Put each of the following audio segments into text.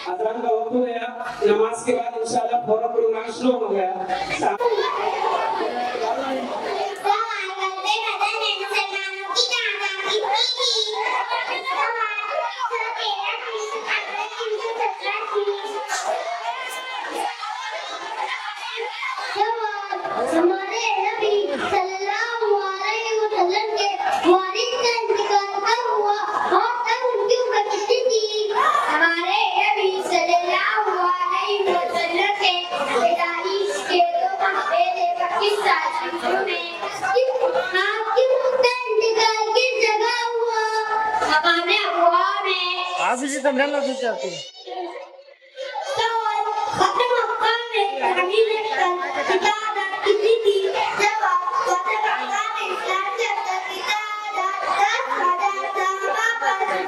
अजान का वक्त हो गया, नमाज के बाद इंशाल्लाह फौरन प्रोग्राम शुरू हो गया। आप इसे समझाना भी चाहते हैं।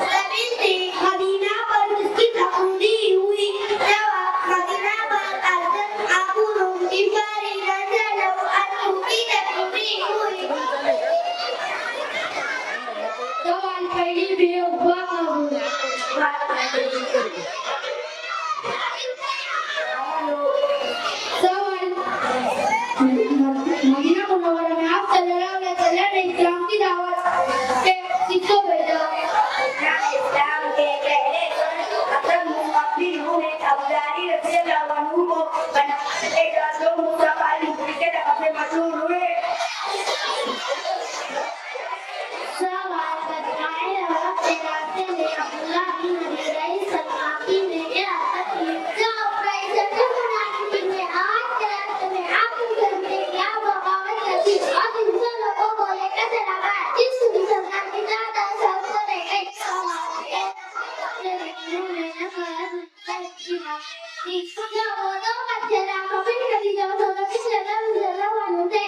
जमीन से मदीना पर जिसकी तकदीर हुई जब मदीना पर अज़न अबू रुमकी पर रज़ियल्लाहु अन्हु की तकदीर हुई Soal pagi beliau bangun. Soal Medina Munawwara में आप सल्लल्लाहु अलैहि वसल्लम ने इस्लाम की दावत के सिक्कों भेजा। इस्लाम के पहले अकरम मुक़ब्बिल हुए अब्दाली रज़ियल्लाहु अन्हु को बनाने का जो मुस्तफा के अपने मशहूर हुए सवाल बताए रब के रास्ते में अब्दुल्ला बिन अबी रईस सल्माती ने क्या तकलीफ जो पैसे के मुनाफिक ने आज के रास्ते में आपके घर में क्या बगावत की और दूसरे लोगों को लेकर चला गया जिस मुसलमान की जात सब को लेकर जो वो दो बच्चे रामों में कभी जो दोनों की जगह बनते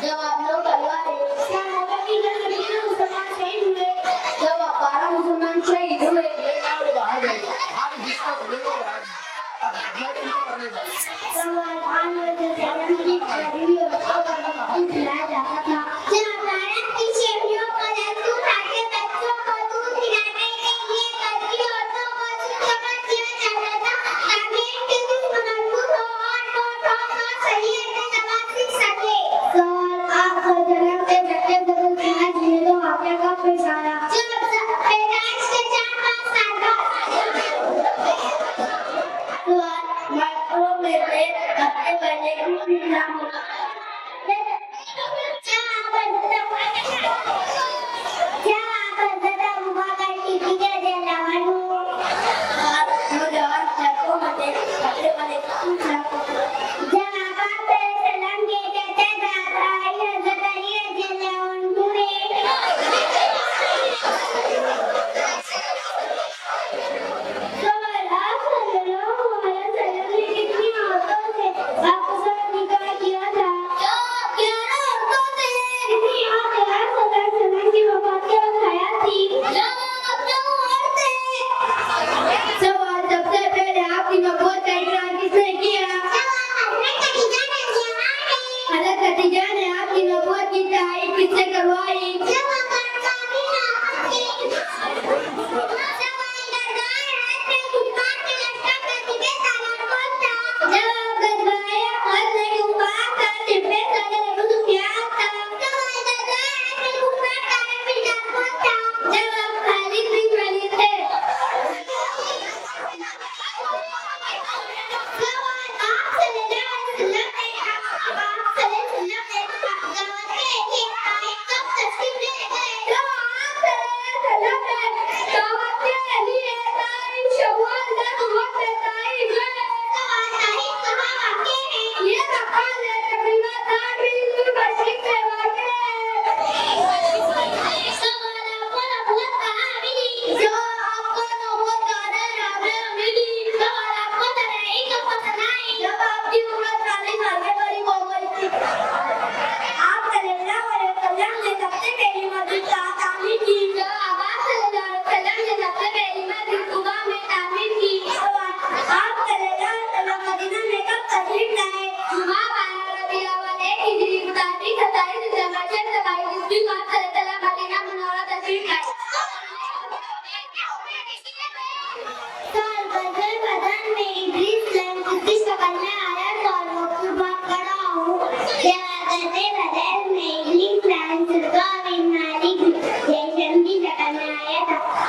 जवाब लो परिवार जवाब 12 मुसलमान शहीद हुए सवाल आने से जन्म की गरीबी और अगर खिलाया जाता था जब भारत की शेरियों को लड्डू खाके बच्चों को दूध पिलाने के लिए करती औरतों को सुखमय जीवन चाहता था ताकि इनके दुश्मन मजबूत हो और सही से समाज सीख सके सवाल आपको जन्म के झटके बदल के आज ये तो वाक़या का पेश आया जब पैदाइश के 4-5 साल बाद माइक्रो में अपने पहले की नाम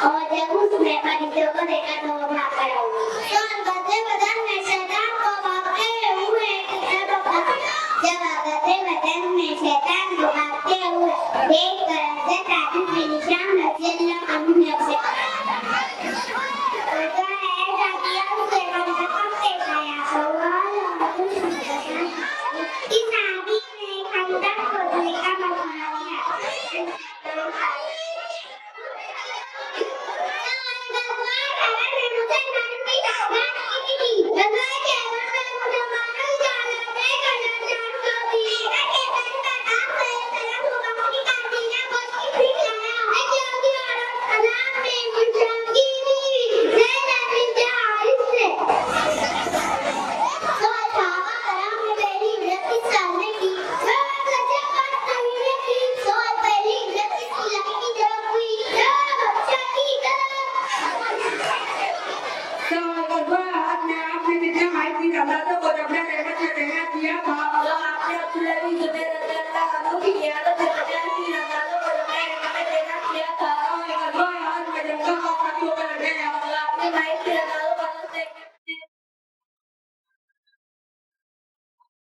और जब उसने परिचयों को देखा तो वो भाग खड़ा हुआ। तो गधे बदन में शैतान को भागते हुए जब गधे बदन में शैतान को भागते हुए देख कर हज़रत आतिश बिन हिशाम रज़ियल्लाहु अन्हु ने उसे कहा